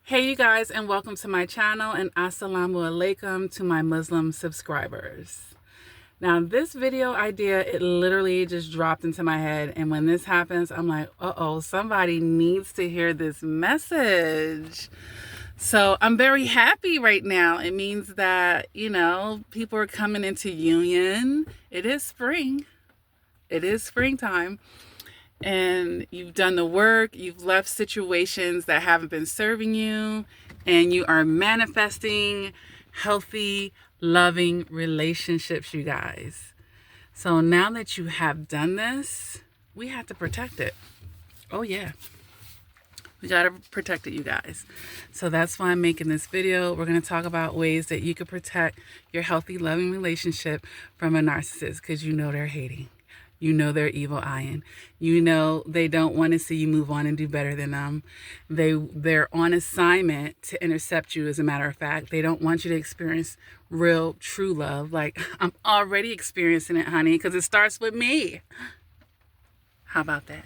Hey you guys, and welcome to my channel, and assalamu alaikum to my Muslim subscribers. Now this video idea, it literally just dropped into my head, and when this happens I'm like, uh-oh, somebody needs to hear this message. So I'm very happy right now. It means that, people are coming into union. It is spring. It is springtime. And you've done the work, you've left situations that haven't been serving you, and you are manifesting healthy, loving relationships, you guys. So now that you have done this, we have to protect it. Oh yeah. We got to protect it, you guys. So that's why I'm making this video. We're going to talk about ways that you can protect your healthy, loving relationship from a narcissist, because you know they're hating. You know they're evil eyeing. You know they don't want to see you move on and do better than them. They're on assignment to intercept you, as a matter of fact. They don't want you to experience real, true love. Like, I'm already experiencing it, honey, because it starts with me. How about that?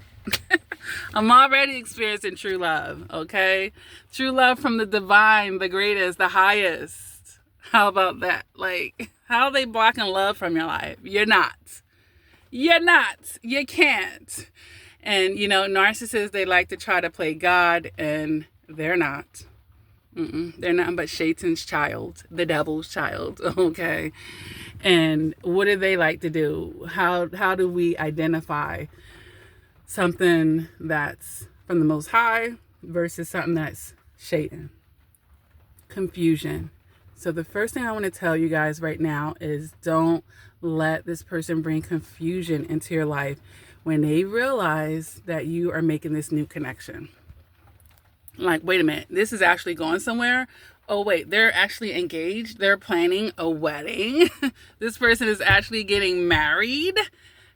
I'm already experiencing true love, okay? True love from the divine, the greatest, the highest. How about that? Like, how are they blocking love from your life? You're not. You're not. You can't. And, narcissists, they like to try to play God, and they're not. They're nothing but Satan's child, the devil's child, okay? And what do they like to do? How do we identify something that's from the Most High versus something that's Satan? Confusion. So the first thing I want to tell you guys right now is, don't let this person bring confusion into your life when they realize that you are making this new connection. Like, wait a minute, this is actually going somewhere. Oh wait, they're actually engaged. They're planning a wedding. This person is actually getting married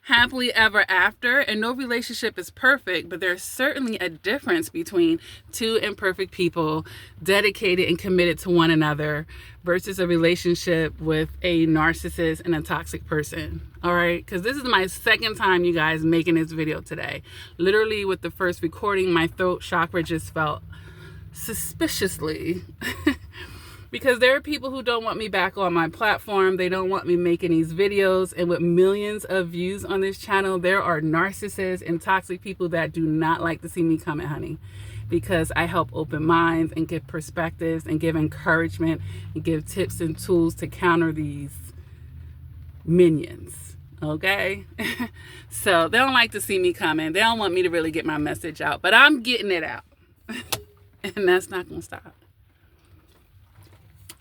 happily ever after. And no relationship is perfect, but there's certainly a difference between two imperfect people dedicated and committed to one another versus a relationship with a narcissist and a toxic person. All right, because this is my second time, you guys, making this video today. Literally, with the first recording, my throat chakra just felt suspiciously because there are people who don't want me back on my platform. They don't want me making these videos. And with millions of views on this channel, there are narcissists and toxic people that do not like to see me coming, honey, because I help open minds and give perspectives and give encouragement and give tips and tools to counter these minions. Okay? So they don't like to see me coming. They don't want me to really get my message out, but I'm getting it out. And that's not going to stop.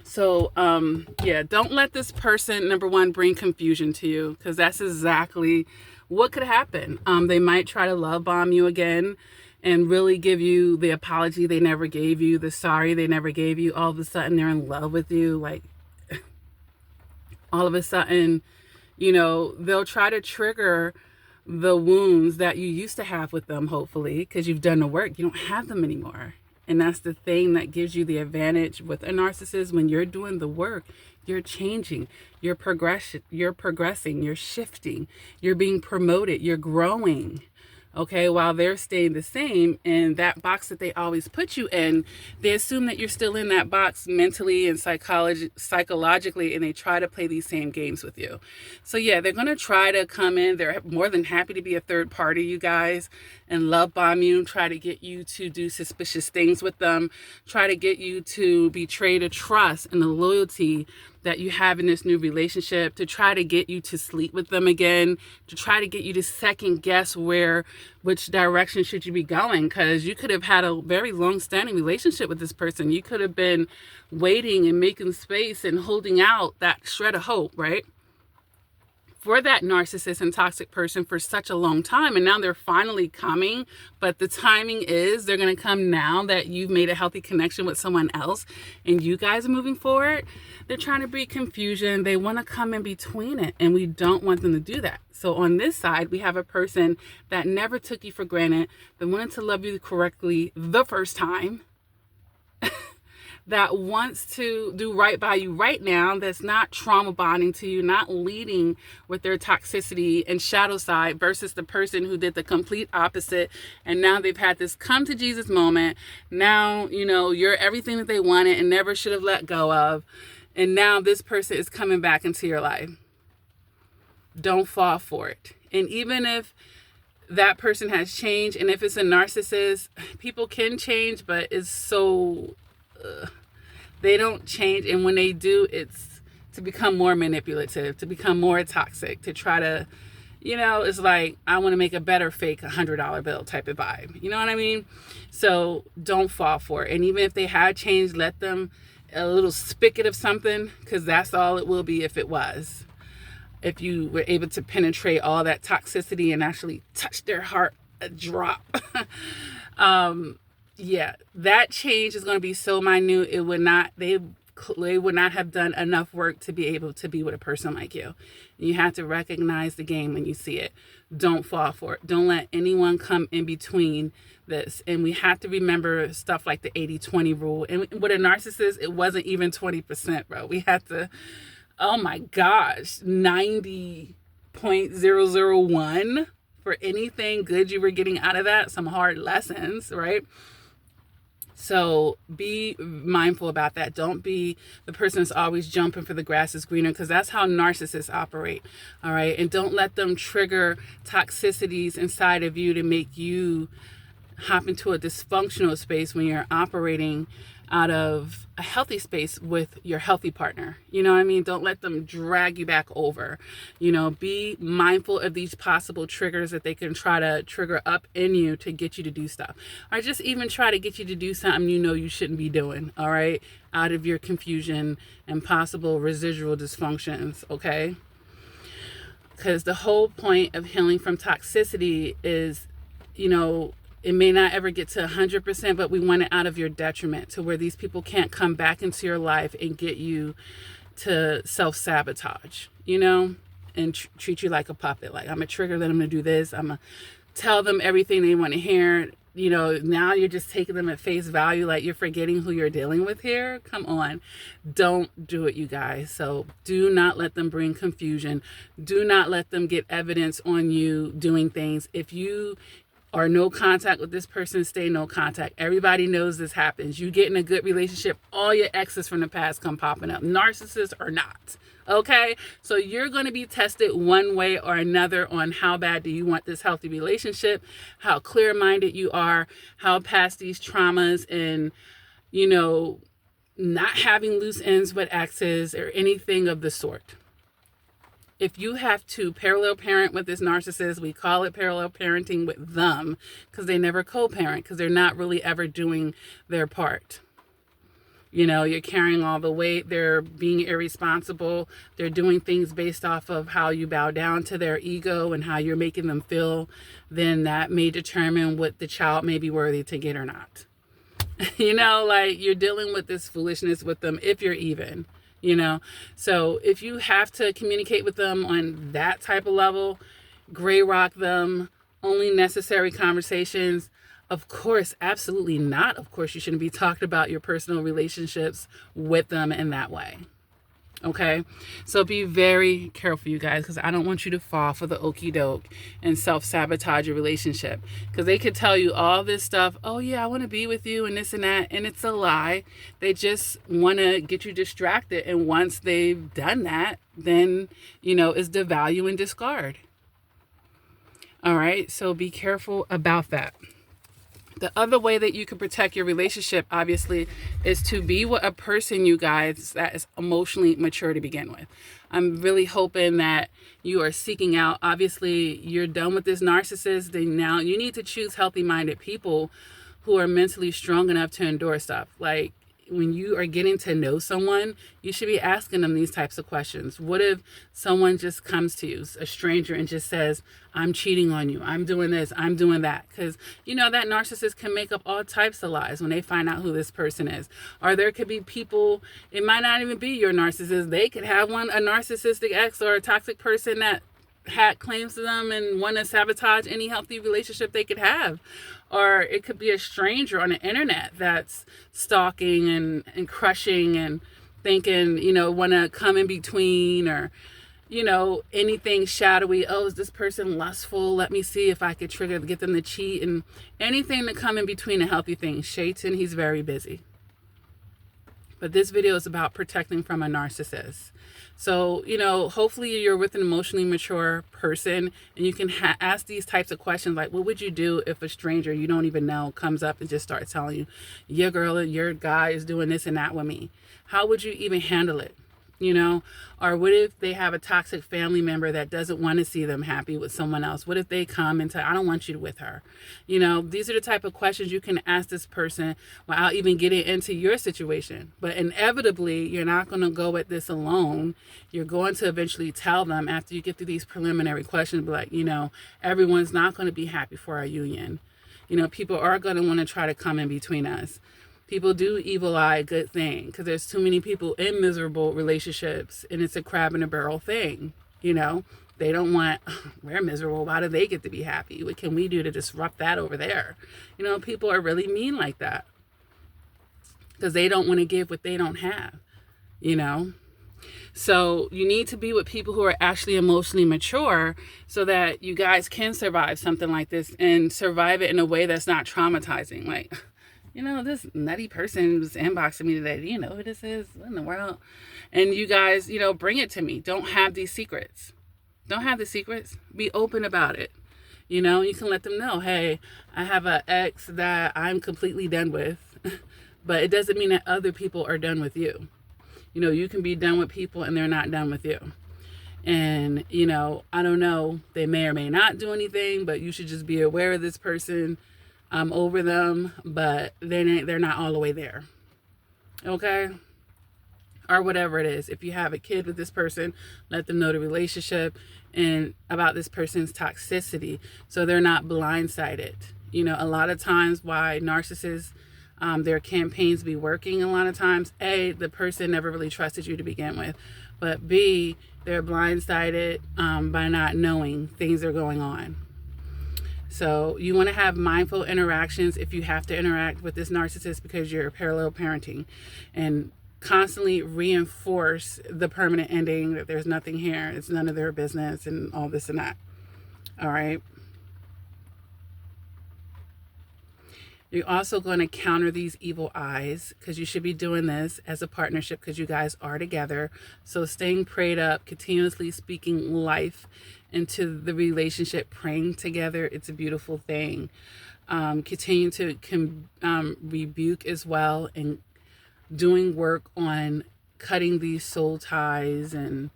So, don't let this person, number one, bring confusion to you, because that's exactly what could happen. They might try to love bomb you again and really give you the apology they never gave you, the sorry they never gave you. All of a sudden, they're in love with you. Like, all of a sudden, they'll try to trigger the wounds that you used to have with them, hopefully, because you've done the work. You don't have them anymore. And that's the thing that gives you the advantage with a narcissist. When you're doing the work, you're changing, you're progressing, you're shifting, you're being promoted, you're growing. Okay, while they're staying the same in that box that they always put you in, they assume that you're still in that box mentally and psychologically, and they try to play these same games with you. So yeah, they're going to try to come in. They're more than happy to be a third party, you guys, and love bomb you, try to get you to do suspicious things with them, try to get you to betray the trust and the loyalty that you have in this new relationship, to try to get you to sleep with them again, to try to get you to second guess which direction should you be going, because you could have had a very long-standing relationship with this person. You could have been waiting and making space and holding out that shred of hope, right, for that narcissist and toxic person for such a long time. And now they're finally coming, but the timing is they're going to come now that you've made a healthy connection with someone else and you guys are moving forward. They're trying to breed confusion. They want to come in between it, and we don't want them to do that. So on this side, we have a person that never took you for granted, that wanted to love you correctly the first time, that wants to do right by you right now, that's not trauma bonding to you, not leading with their toxicity and shadow side, versus the person who did the complete opposite. And now they've had this come to Jesus moment. Now, you're everything that they wanted and never should have let go of. And now this person is coming back into your life. Don't fall for it. And even if that person has changed, and if it's a narcissist, people can change, but it's so they don't change. And when they do, it's to become more manipulative, to become more toxic, to try to, it's like, I want to make a better fake $100 bill type of vibe. You know what I mean? So don't fall for it. And even if they have changed, let them a little spigot of something, because that's all it will be if it was. If you were able to penetrate all that toxicity and actually touch their heart a drop. Yeah, that change is going to be so minute. It would not, they would not have done enough work to be able to be with a person like you. You have to recognize the game when you see it. Don't fall for it. Don't let anyone come in between this. And we have to remember stuff like the 80-20 rule. And with a narcissist, it wasn't even 20%, bro. We had to, oh my gosh, 90.001 for anything good you were getting out of that. Some hard lessons, right? So be mindful about that. Don't be the person that's always jumping for the grass is greener, because that's how narcissists operate. All right. And don't let them trigger toxicities inside of you to make you hop into a dysfunctional space when you're operating out of a healthy space with your healthy partner. You know what I mean? Don't let them drag you back over. Be mindful of these possible triggers that they can try to trigger up in you to get you to do stuff, or just even try to get you to do something you shouldn't be doing. All right, out of your confusion and possible residual dysfunctions. Okay, because the whole point of healing from toxicity is, it may not ever get to 100%, but we want it out of your detriment, to where these people can't come back into your life and get you to self-sabotage, and treat you like a puppet. Like, I'm going to trigger them to do this. I'm going to tell them everything they want to hear. Now you're just taking them at face value, like you're forgetting who you're dealing with here. Come on. Don't do it, you guys. So do not let them bring confusion. Do not let them get evidence on you doing things. If you or no contact with this person, stay no contact. Everybody knows this happens. You get in a good relationship, all your exes from the past come popping up, narcissists or not. Okay? So you're going to be tested one way or another on how bad do you want this healthy relationship, how clear-minded you are, how past these traumas and, not having loose ends with exes or anything of the sort. If you have to parallel parent with this narcissist, we call it parallel parenting with them, because they never co-parent, because they're not really ever doing their part. You're carrying all the weight. They're being irresponsible. They're doing things based off of how you bow down to their ego and how you're making them feel. Then that may determine what the child may be worthy to get or not. Like, you're dealing with this foolishness with them if you're even. So if you have to communicate with them on that type of level, gray rock them, only necessary conversations. Of course, absolutely not. Of course, you shouldn't be talking about your personal relationships with them in that way. Okay, so be very careful, you guys, because I don't want you to fall for the okie doke and self-sabotage your relationship, because they could tell you all this stuff. Oh yeah, I want to be with you and this and that, and it's a lie. They just want to get you distracted, and once they've done that, then it's devalue and discard. All right, so be careful about that. The other way that you can protect your relationship, obviously, is to be with a person, you guys, that is emotionally mature to begin with. I'm really hoping that you are seeking out, obviously, you're done with this narcissist, then now you need to choose healthy-minded people who are mentally strong enough to endure stuff. Like, when you are getting to know someone, you should be asking them these types of questions. What if someone just comes to you, a stranger, and just says, I'm cheating on you, I'm doing this, I'm doing that? Because, that narcissist can make up all types of lies when they find out who this person is. Or there could be people, it might not even be your narcissist. They could have a narcissistic ex or a toxic person that hack claims to them and want to sabotage any healthy relationship they could have. Or it could be a stranger on the internet that's stalking and crushing and thinking, want to come in between, or, anything shadowy. Oh, is this person lustful? Let me see if I could get them to cheat, and anything to come in between a healthy thing. Shaitan, he's very busy. But this video is about protecting from a narcissist. So, hopefully you're with an emotionally mature person and you can ask these types of questions like, what would you do if a stranger you don't even know comes up and just starts telling you, your girl or your guy is doing this and that with me? How would you even handle it? Or what if they have a toxic family member that doesn't want to see them happy with someone else? What if they come and say, I don't want you with her? These are the type of questions you can ask this person without even getting into your situation. But inevitably, you're not going to go at this alone. You're going to eventually tell them after you get through these preliminary questions, like, everyone's not going to be happy for our union. People are going to want to try to come in between us. People do evil eye a good thing because there's too many people in miserable relationships, and it's a crab in a barrel thing. They don't want, we're miserable. Why do they get to be happy? What can we do to disrupt that over there? People are really mean like that because they don't want to give what they don't have, So you need to be with people who are actually emotionally mature so that you guys can survive something like this and survive it in a way that's not traumatizing. Like, this nutty person was inboxing me today. Do you know who this is? What in the world? And you guys, bring it to me. Don't have these secrets. Don't have the secrets. Be open about it. You can let them know, hey, I have an ex that I'm completely done with. But it doesn't mean that other people are done with you. You can be done with people and they're not done with you. And, I don't know, they may or may not do anything, but you should just be aware of this person. Over them, but they're not all the way there. Okay? Or whatever it is. If you have a kid with this person, let them know the relationship and about this person's toxicity so they're not blindsided. A lot of times why narcissists, their campaigns be working a lot of times, A, the person never really trusted you to begin with, but B, they're blindsided by not knowing things are going on. So you want to have mindful interactions if you have to interact with this narcissist because you're parallel parenting, and constantly reinforce the permanent ending that there's nothing here, it's none of their business, and all this and that. All right. You're also going to counter these evil eyes because you should be doing this as a partnership because you guys are together. So staying prayed up, continuously speaking life into the relationship, praying together, it's a beautiful thing. Continue to rebuke as well, and doing work on cutting these soul ties and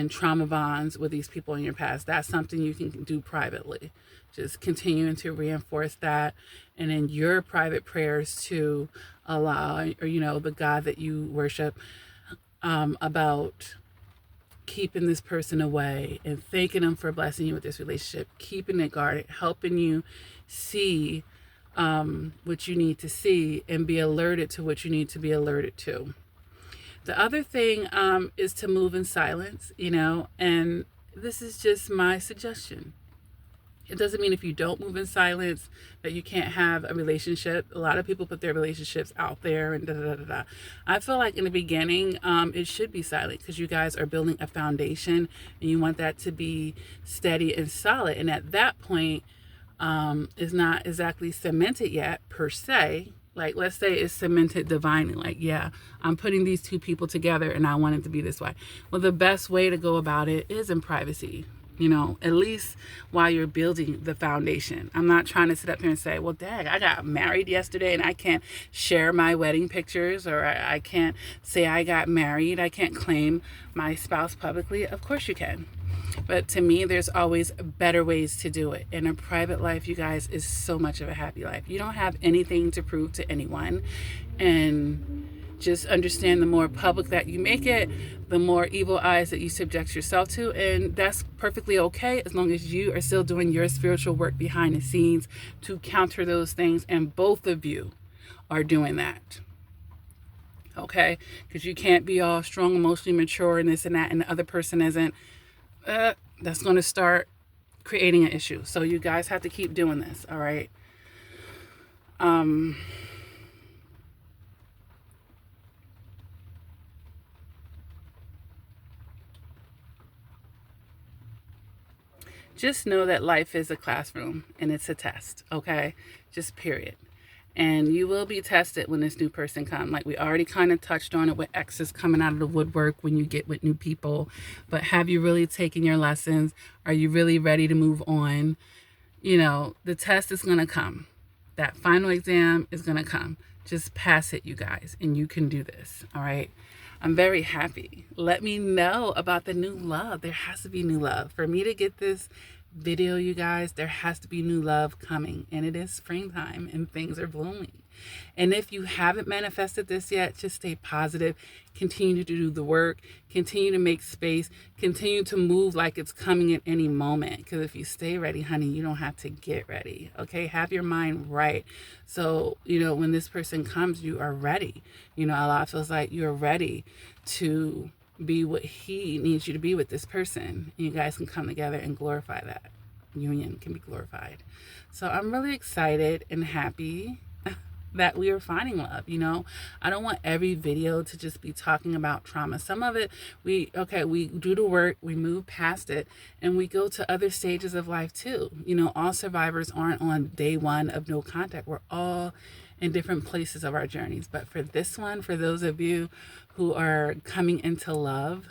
trauma bonds with these people in your past. That's something you can do privately. Just continuing to reinforce that, and in your private prayers to Allah, or the God that you worship, about keeping this person away and thanking them for blessing you with this relationship, keeping it guarded, helping you see what you need to see and be alerted to what you need to be alerted to. The other thing is to move in silence, and this is just my suggestion. It doesn't mean if you don't move in silence that you can't have a relationship. A lot of people put their relationships out there and da-da-da-da-da. I feel like in the beginning, it should be silent because you guys are building a foundation and you want that to be steady and solid. And at that point, it's not exactly cemented yet per se. Like, let's say it's cemented divinely. Like, yeah, I'm putting these two people together and I want it to be this way. Well, the best way to go about it is in privacy. At least while you're building the foundation. I'm not trying to sit up here and say, well, dang, I got married yesterday and I can't share my wedding pictures, or I can't say I got married. I can't claim my spouse publicly. Of course you can. But to me, there's always better ways to do it. And a private life, you guys, is so much of a happy life. You don't have anything to prove to anyone. And just understand the more public that you make it, the more evil eyes that you subject yourself to. And that's perfectly okay as long as you are still doing your spiritual work behind the scenes to counter those things. And both of you are doing that. Okay? Because you can't be all strong, emotionally mature and this and that, and the other person isn't. that's going to start creating an issue. So you guys have to keep doing this, all right? Just know that life is a classroom and it's a test, okay? Just period. And you will be tested when this new person comes. Like we already kind of touched on it with exes coming out of the woodwork when you get with new people. But have you really taken your lessons? Are you really ready to move on? You know, the test is going to come. That final exam is going to come. Just pass it, you guys, and you can do this, all right? I'm very happy. Let me know about the new love. There has to be new love. For me to get this video, you guys, there has to be new love coming. And it is springtime and things are blooming. And if you haven't manifested this yet, just stay positive. Continue to do the work. Continue to make space. Continue to move like it's coming at any moment. Because if you stay ready, honey, you don't have to get ready. Okay? Have your mind right. So, you know, when this person comes, you are ready. You know, a lot feels like you're ready to be what he needs you to be with this person. And you guys can come together and glorify that. Union can be glorified. So I'm really excited and happy that we are finding love. You know, I don't want every video to just be talking about trauma. Some of it, we do the work, we move past it, and we go to other stages of life too. You know, all survivors aren't on day one of no contact. We're all in different places of our journeys. But for this one, for those of you who are coming into love,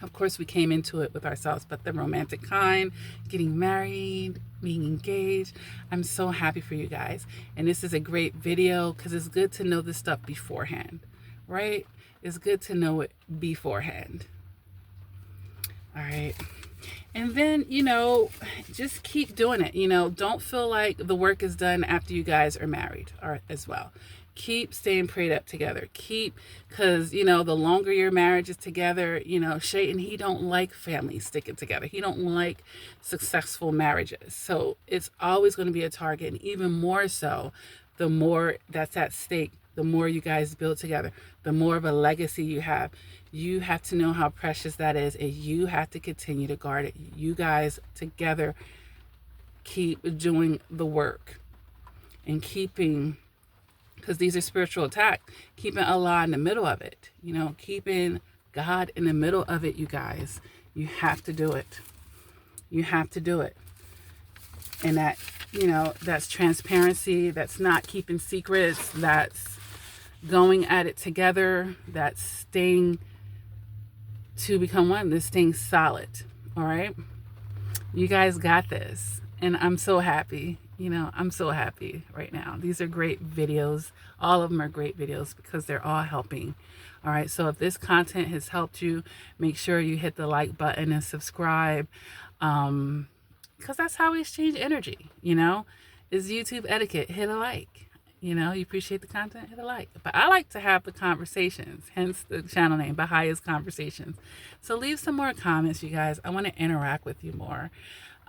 of course, we came into it with ourselves, but the romantic kind, getting married, being engaged. I'm so happy for you guys. And this is a great video because it's good to know this stuff beforehand, right? It's good to know it beforehand. All right. And then, you know, just keep doing it. You know, don't feel like the work is done after you guys are married or as well. Keep staying prayed up together. Because, you know, the longer your marriage is together, you know, Shaitan, he don't like families sticking together. He don't like successful marriages. So it's always going to be a target. And even more so, the more that's at stake, the more you guys build together, the more of a legacy you have. You have to know how precious that is, and you have to continue to guard it. You guys together keep doing the work and keeping, because these are spiritual attacks, keeping Allah in the middle of it, you know, keeping God in the middle of it, you guys. You have to do it. You have to do it. And that, you know, that's transparency, that's not keeping secrets, that's going at it together, that's staying to become one, this staying solid. All right? You guys got this. And I'm so happy. You know, I'm so happy right now. These are great videos. All of them are great videos because they're all helping. All right. So if this content has helped you, make sure you hit the like button and subscribe. Because that's how we exchange energy. You know, it's YouTube etiquette. Hit a like. You know, you appreciate the content, hit a like. But I like to have the conversations, hence the channel name, BahiyyahConversations. So leave some more comments, you guys. I want to interact with you more.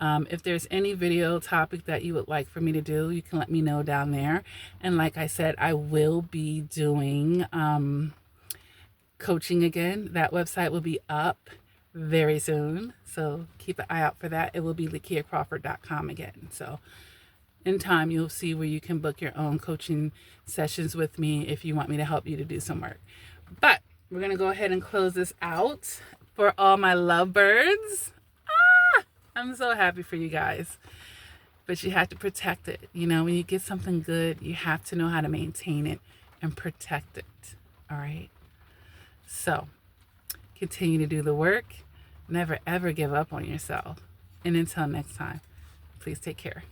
If there's any video topic that you would like for me to do, you can let me know down there. And like I said, I will be doing coaching again. That website will be up very soon. So keep an eye out for that. It will be LakiaCrawford.com again. So in time, you'll see where you can book your own coaching sessions with me if you want me to help you to do some work. But we're going to go ahead and close this out for all my lovebirds. I'm so happy for you guys. But you have to protect it. You know, when you get something good, you have to know how to maintain it and protect it. All right? So, continue to do the work. Never, ever give up on yourself. And until next time, please take care.